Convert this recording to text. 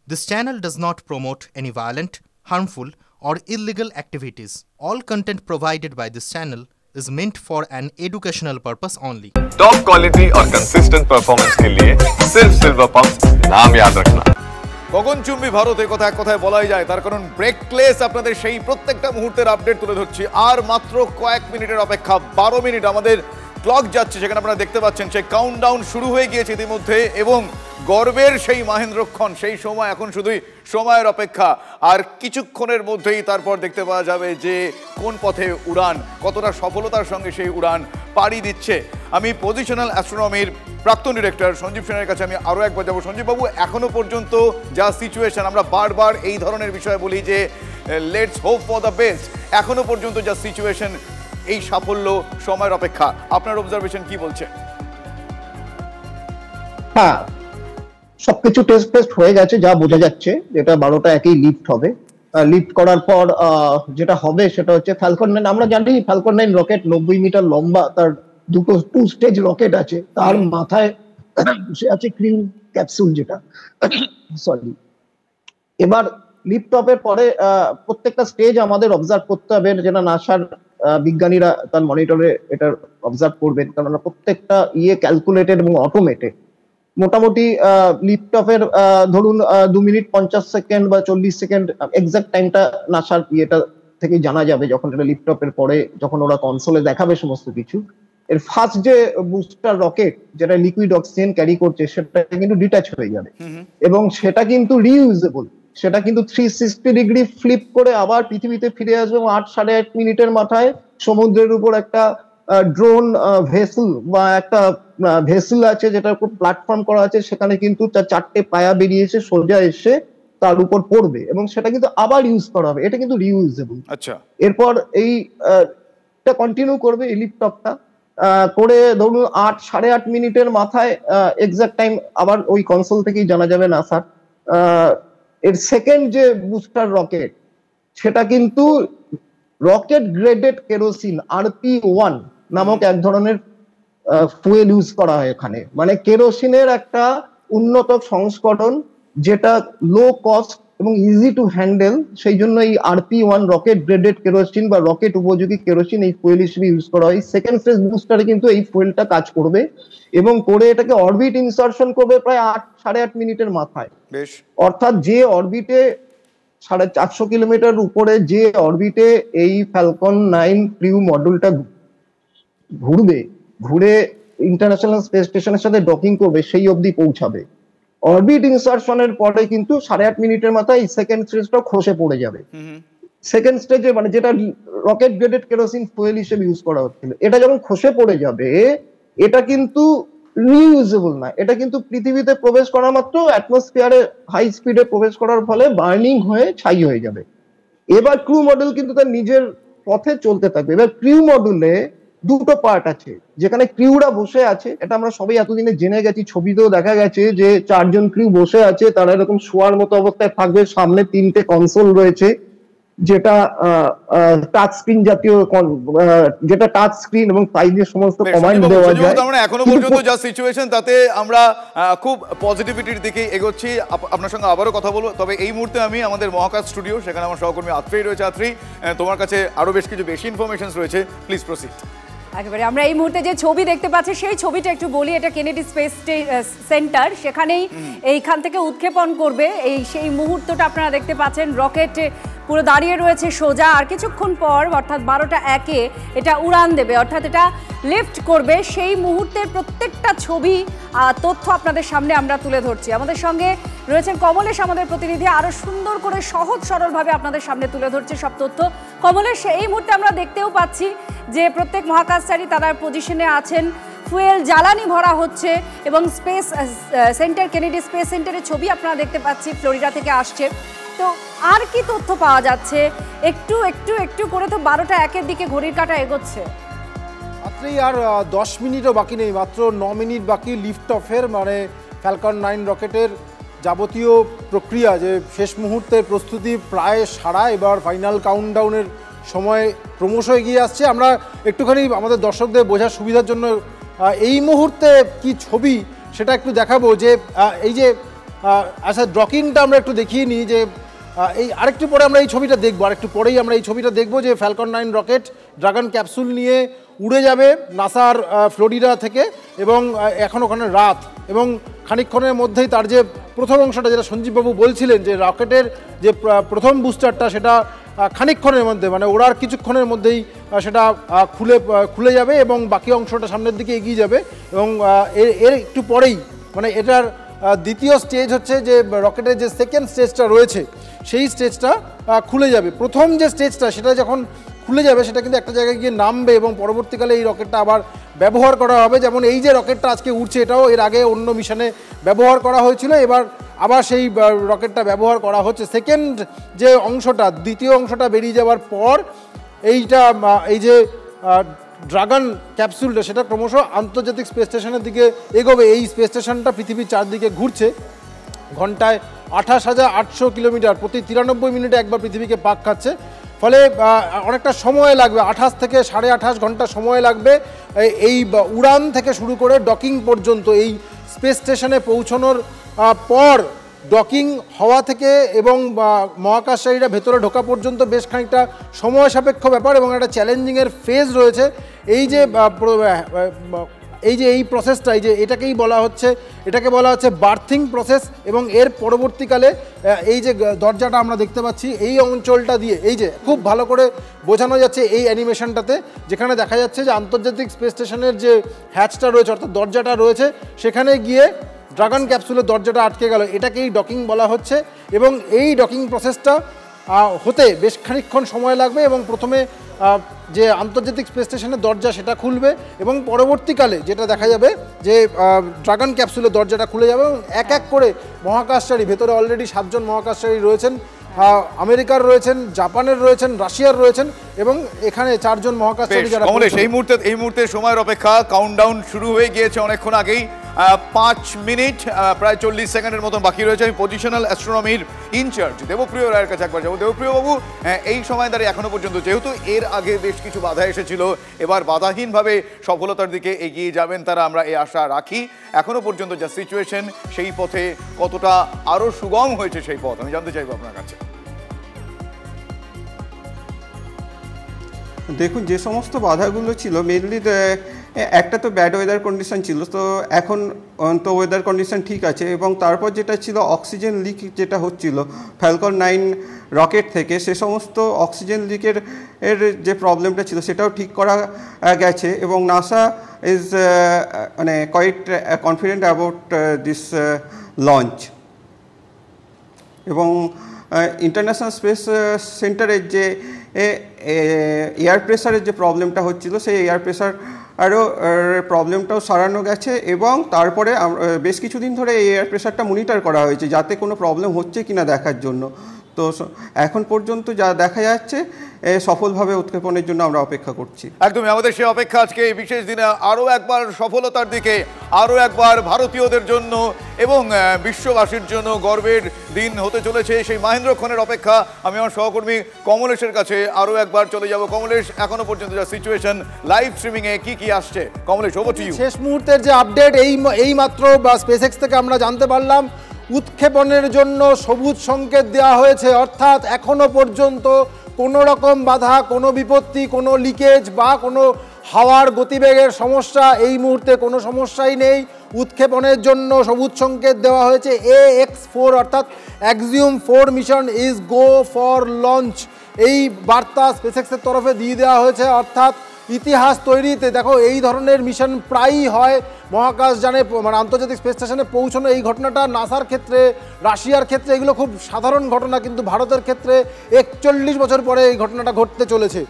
This channel does not promote any violent, harmful, or illegal activities. All content provided by this channel is meant for an educational purpose only. Top quality और consistent performance के लिए सिर्फ silver pumps नाम याद रखना। গগনচুম্বী ভারত এই কথা এক কথায় বলাই যায়, তার কারণ ব্রেকলেস আপনাদের সেই প্রত্যেকটা মুহূর্তের আপডেট তুলে ধরছি। আর মাত্র কয়েক মিনিটের অপেক্ষা, 12 মিনিট আমাদের ক্লক যাচ্ছে, সেখানে আপনারা দেখতে পাচ্ছেন সেই কাউন্টডাউন শুরু হয়ে গিয়েছে ইতিমধ্যে, এবং গর্বের সেই মহেন্দ্রক্ষণ, সেই সময় এখন শুধুই সময়ের অপেক্ষা। আর কিছুক্ষণের মধ্যেই তারপর দেখতে পাওয়া যাবে যে কোন পথে উড়ান, কতটা সফলতার সঙ্গে সেই উড়ান পাড়ি দিচ্ছে। আমি পজিশনাল অ্যাস্ট্রোনমির প্রাক্তন ডিরেক্টর সঞ্জীব সেনের কাছে আমি আরও একবার যাবো। সঞ্জীববাবু, এখনও পর্যন্ত যা সিচুয়েশন, আমরা বারবার এই ধরনের বিষয়ে বলি যে let's hope for the best, এখনও পর্যন্ত যা সিচুয়েশন, এই সাফল্য সময়ের অপেক্ষা, আপনার অবজারভেশন কি বলছে? হ্যাঁ, সবকিছু টেস্ট হয়ে গেছে, যা বোঝা যাচ্ছে যেটা 12টা একই লিফট হবে। লিফট করার পর যেটা হবে সেটা হচ্ছে ফ্যালকন 9। আমরা জানি ফ্যালকন 9 রকেট 90 মিটার লম্বা, তার টু স্টেজ রকেট আছে, তার মাথায় সে আছে ক্রিউ ক্যাপসুল, যেটা সরি। এবার লিফট অফের পরে প্রত্যেকটা স্টেজ আমাদের অবজার্ভ করতে হবে, যেটা নাসার বিজ্ঞানীরা তার মনিটরে এটা অবজার্ভ করবেন, কারণ প্রত্যেকটা ক্যালকুলেটেড এবং অটোমেটেড। মোটামুটি লিফট অফের ধরুন 2 মিনিট 50 সেকেন্ড বা 40 সেকেন্ড এক্সাক্ট টাইমটা নাসার থেকে জানা যাবে, যখন এটা লিফট অফের পরে যখন ওরা কনসোলে দেখাবে সমস্ত কিছু। এর ফার্স্ট যে বুস্টার রকেট যেটা লিকুইড অক্সিজেন ক্যারি করছে, সেটা কিন্তু ডিট্যাচ হয়ে যাবে, এবং সেটা কিন্তু রিইউজেবল। সেটা কিন্তু 360 ডিগ্রি ফ্লিপ করে আবার পৃথিবীতে ফিরে আসবে, এবং 8-8.5 মিনিটের মাথায় সমুদ্রের উপর একটা ড্রোন ভেসেল বা একটা ভেসেল আছে, যেটা উপর প্ল্যাটফর্ম করা আছে, সেখানে কিন্তু তার 4টে পায়া বেরিয়েছে, সোজা এসে তার উপর পড়বে, এবং সেটা কিন্তু আবার ইউজ করা হবে। এটা কিন্তু রিইউজেবল। আচ্ছা, এরপর এইটা কন্টিনিউ করবে এই লিফটটা করে ধরুন 8-8.5 মিনিটের মাথায় এক্সাক্ট টাইম আবার ওই কনসোল থেকেই জানা যাবে নাসার। এর সেকেন্ড যে বুস্টার রকেট, সেটা কিন্তু রকেট গ্রেডেড কেরোসিন RP1 নামক এক ধরনের ফুয়েল ইউজ করা হয় এখানে, মানে কেরোসিনের একটা উন্নত সংস্করণ, যেটা লো কস্ট এবং ইজি টু হ্যান্ডেল। সেই জন্য এই RP1 রকেট গ্রেডেড কেরোসিন বা রকেট উপযোগী কেরোসিন এই ফুয়েল হিসেবে ইউজ করা হয়। সেকেন্ড ফেজ বুস্টারে কিন্তু এই ফুয়েলটা কাজ করবে, এবং করে এটাকে অরবিট ইনসার্শন করবে প্রায় 8-8.5 মিনিটের মাথায়। অর্থাৎ যে অরবিটে 450 কিলোমিটার উপরে যে অরবিটে এই ফ্যালকন 9 ক্রিউ মডিউলটা ঘুরবে, ঘুরে ইন্টারন্যাশনাল স্পেস স্টেশনের সাথে ডকিং করবে, সেই অবধি পৌঁছাবে। অরবিট ইনসার্শনের পরে কিন্তু 8.5 মিনিটের মাথায় সেকেন্ড স্টেজটা খসে পড়ে যাবে। সেকেন্ড স্টেজে মানে যেটা রকেট গ্রেডেড কেরোসিন ফুয়েল হিসেবে ইউজ করা হচ্ছিল, এটা যখন খসে পড়ে যাবে, এটা কিন্তু রিইউজেবল না। এটা কিন্তু পৃথিবীতে প্রবেশ করা মাত্র অ্যাটমসফিয়ারে হাই স্পিডে প্রবেশ করার ফলে বার্নিং হয়ে ছাই হয়ে যাবে। এবার ক্রিউ মডেল কিন্তু তার নিজের পথে চলতে থাকবে। এবার ক্রিউ মডেলে দুটো পার্ট আছে, যেখানে ক্রিউরা বসে আছে। এটা আমরা সবাই এতদিনে জেনে গেছি, ছবিতেও দেখা গেছে যে 4 জন ক্রিউ বসে আছে, তারা এরকম শোয়ার মতো অবস্থায় থাকবে। সামনে 3টে কনসোল রয়েছে, যেটা টাচ স্ক্রিন জাতীয়, যেটা টাচ স্ক্রিন এবং পাইলে সমস্ত কমান্ড দেওয়া যায়। আমরা এখনো পর্যন্ত যা সিচুয়েশন, তাতে আমরা খুব পজিটিভিটির দিকে এগোচ্ছি। আপনার সঙ্গে আবারও কথা বলবো, তবে এই মুহূর্তে আমি আমাদের মহাকাশ স্টুডিও, সেখানে আমার সহকর্মী আত্রেই রয়েছে। আত্রেই, তোমার কাছে আরো বেশি ইনফরমেশন রয়েছে, প্লিজ প্রসিড। একেবারে আমরা এই মুহূর্তে যে ছবি দেখতে পাচ্ছি, সেই ছবিটা একটু বলি। এটা কেনেডি স্পেস সেন্টার, সেখানেই এইখান থেকে উৎক্ষেপণ করবে। সেই মুহূর্তটা আপনারা দেখতে পাচ্ছেন, রকেট পুরো দাঁড়িয়ে রয়েছে সোজা। আর কিছুক্ষণ পর, অর্থাৎ 12টা 1-এ এটা উড়ান দেবে, অর্থাৎ এটা লিফট করবে। সেই মুহূর্তের প্রত্যেকটা ছবি তথ্য আপনাদের সামনে আমরা তুলে ধরছি। আমাদের সঙ্গে রয়েছেন কমলেশ, আমাদের প্রতিনিধি, আরো সুন্দর করে সহজ সরলভাবে আপনাদের সামনে তুলে ধরছে সব তথ্য। কমলেশ, এই মুহূর্তে আমরা দেখতেও পাচ্ছি যে প্রত্যেক মহাকাশচারী তারা পজিশনে আছেন, ফুয়েল জ্বালানি ভরা হচ্ছে, এবং স্পেস সেন্টার, কেনেডি স্পেস সেন্টারের ছবি আপনারা দেখতে পাচ্ছি, ফ্লোরিডা থেকে আসছে। তো আর কি তথ্য পাওয়া যাচ্ছে? একটু একটু একটু করে তো 12টা 1-এর দিকে ঘড়ির কাঁটা এগোচ্ছে। আর 10 মিনিটও বাকি নেই, মাত্র 9 মিনিট বাকি লিফট অফের, মানে ফ্যালকন 9 রকেটের যাবতীয় প্রক্রিয়া, যে শেষ মুহূর্তের প্রস্তুতি প্রায় সারা। এবার ফাইনাল কাউন্টডাউনের সময় ক্রমশ এগিয়ে আসছে। আমরা একটুখানি আমাদের দর্শকদের বোঝার সুবিধার জন্য এই মুহূর্তে কি ছবি সেটা একটু দেখাবো। যে এই যে আচ্ছা, ডকিংটা আমরা একটু দেখিয়ে নিই যে এই আরেকটু পরে আমরা এই ছবিটা দেখবো, আরেকটু পরেই আমরা এই ছবিটা দেখবো যে ফ্যালকন 9 রকেট ড্রাগন ক্যাপসুল নিয়ে উড়ে যাবে নাসার ফ্লোরিডা থেকে, এবং এখন ওখানে রাত, এবং খানিকক্ষণের মধ্যেই তার যে প্রথম অংশটা যেটা সঞ্জীববাবু বলছিলেন যে রকেটের যে প্রথম বুস্টারটা সেটা খানিকক্ষণের মধ্যে মানে ওড়ার কিছুক্ষণের মধ্যেই সেটা খুলে যাবে এবং বাকি অংশটা সামনের দিকে এগিয়ে যাবে, এবং এর একটু পরেই মানে এটার দ্বিতীয় স্টেজ হচ্ছে যে রকেটের যে সেকেন্ড স্টেজটা রয়েছে সেই স্টেজটা খুলে যাবে। প্রথম যে স্টেজটা সেটা যখন খুলে যাবে সেটা কিন্তু একটা জায়গায় গিয়ে নামবে এবং পরবর্তীকালে এই রকেটটা আবার ব্যবহার করা হবে। যেমন এই যে রকেটটা আজকে উঠছে এটাও এর আগে অন্য মিশনে ব্যবহার করা হয়েছিল, এবার আবার সেই রকেটটা ব্যবহার করা হচ্ছে। সেকেন্ড যে অংশটা, দ্বিতীয় অংশটা বেরিয়ে যাওয়ার পর এই যে ড্রাগন ক্যাপসুলটা সেটা ক্রমশ আন্তর্জাতিক স্পেস স্টেশনের দিকে এগোবে। এই স্পেস স্টেশনটা পৃথিবীর চারদিকে ঘুরছে, ঘন্টায় 28,800 কিলোমিটার, প্রতি 93 মিনিটে একবার পৃথিবীকে পাক খাচ্ছে। ফলে অনেকটা সময় লাগবে, 28 থেকে 28.5 ঘন্টা সময় লাগবে এই উড়ান থেকে শুরু করে ডকিং পর্যন্ত। এই স্পেস স্টেশনে পৌঁছানোর পর ডকিং হওয়া থেকে এবং মহাকাশচারীরা ভেতরে ঢোকা পর্যন্ত বেশ খানিকটা সময় সাপেক্ষ ব্যাপার এবং একটা চ্যালেঞ্জিংয়ের ফেজ রয়েছে। এই প্রসেসটা এটাকে বলা হচ্ছে বার্থিং প্রসেস, এবং এর পরবর্তীকালে এই যে দরজাটা আমরা দেখতে পাচ্ছি এই অঞ্চলটা দিয়ে এই যে খুব ভালো করে বোঝানো যাচ্ছে এই অ্যানিমেশনটাতে, যেখানে দেখা যাচ্ছে যে আন্তর্জাতিক স্পেস স্টেশনের যে হ্যাচটা রয়েছে অর্থাৎ দরজাটা রয়েছে সেখানে গিয়ে ড্রাগন ক্যাপসুলের দরজাটা আটকে গেল, এটাকেই ডকিং বলা হচ্ছে। এবং এই ডকিং প্রসেসটা হতে বেশ খানিকক্ষণ সময় লাগবে এবং প্রথমে যে আন্তর্জাতিক স্পেস স্টেশনের দরজা সেটা খুলবে এবং পরবর্তীকালে যেটা দেখা যাবে যে ড্রাগন ক্যাপসুলের দরজাটা খুলে যাবে এবং এক এক করে মহাকাশচারী, ভেতরে অলরেডি 7 জন মহাকাশচারী রয়েছেন, আমেরিকার রয়েছেন, জাপানের রয়েছেন, রাশিয়ার রয়েছেন এবং এখানে 4 জন মহাকাশচারী যারা এই মুহূর্তে সময়ের অপেক্ষা, কাউন্টডাউন শুরু হয়ে গিয়েছে অনেকক্ষণ আগেই। 5 মিনিট প্রায় 40 সেকেন্ডের মতন বাকি রয়েছে। আমি পজিশনাল অ্যাস্ট্রোনমির ইনচার্জ দেবপ্রিয় রায়ের কাছে একবার যাবো। দেবপ্রিয় বাবু, এই সময় দাঁড়িয়ে এখনো পর্যন্ত যেহেতু এর আগে বেশ কিছু বাধা এসেছিল, এবার বাধাহীনভাবে সফলতার দিকে এগিয়ে যাবেন তারা, আমরা এই আশা রাখি। এখনো পর্যন্ত যা সিচুয়েশন সেই পথে কতটা আরো সুগম হয়েছে সেই পথ আমি জানতে চাইবো আপনার কাছে। দেখুন, যে সমস্ত বাধাগুলো ছিল মেনলি একটা তো ব্যাড ওয়েদার কন্ডিশন ছিল, তো এখন তো ওয়েদার কন্ডিশন ঠিক আছে, এবং তারপর যেটা ছিল অক্সিজেন লিক যেটা হচ্ছিল ফ্যালকন 9 রকেট থেকে, সে সমস্ত অক্সিজেন লিকের যে প্রবলেমটা ছিল সেটাও ঠিক করা গেছে এবং নাসা ইজ মানে quite confident about this launch. এবং ইন্টারন্যাশনাল স্পেস সেন্টারের যে এয়ার প্রেসারের যে প্রবলেমটা হচ্ছিল সেই এয়ার প্রেসার আরও প্রবলেমটাও সারানো গেছে এবং তারপরে বেশ কিছুদিন ধরে এই এয়ার প্রেসারটা মনিটর করা হয়েছে যাতে কোনো প্রবলেম হচ্ছে কিনা দেখার জন্য। তো এখন পর্যন্ত যা দেখা যাচ্ছে সফলভাবে উৎক্ষেপণের জন্য আমরা অপেক্ষা করছি। একদমই আমাদের সেই অপেক্ষা আজকে এই বিশেষ দিনে আরও একবার সফলতার দিকে, আরও একবার ভারতীয়দের জন্য এবং বিশ্ববাসীর জন্য গর্বের দিন হতে চলেছে। সেই মহেন্দ্রক্ষণের অপেক্ষা। আমি আমার সহকর্মী কমলেশের কাছে আরও একবার চলে যাব। কমলেশ, এখনো পর্যন্ত যা সিচুয়েশন লাইভ স্ট্রিমিংয়ে কি আসছে? Kamlesh, over to you. শেষ মুহূর্তের যে আপডেট এই মাত্র স্পেসএক্স থেকে আমরা জানতে পারলাম উৎক্ষেপণের জন্য সবুজ সংকেত দেওয়া হয়েছে, অর্থাৎ এখনো পর্যন্ত কোনো রকম বাধা, কোনো বিপত্তি, কোনো লিকেজ বা কোনো হাওয়ার গতিবেগের সমস্যা এই মুহূর্তে কোনো সমস্যাই নেই। উৎক্ষেপণের জন্য সবুজ সংকেত দেওয়া হয়েছে। AX4 অর্থাৎ axiom 4 mission is go for launch, এই বার্তা স্পেসএক্সের তরফে দিয়ে দেওয়া হয়েছে। অর্থাৎ ইতিহাস তৈরিতে দেখো এই ধরনের মিশন প্রায়ই হয় মহাকাশযানে, মানে আন্তর্জাতিক স্পেস স্টেশনে পৌঁছানো। এই ঘটনাটা নাসার ক্ষেত্রে, রাশিয়ার ক্ষেত্রে এগুলো খুব সাধারণ ঘটনা, কিন্তু ভারতের ক্ষেত্রে 41 বছর পরে এই ঘটনাটা ঘটতে চলেছে।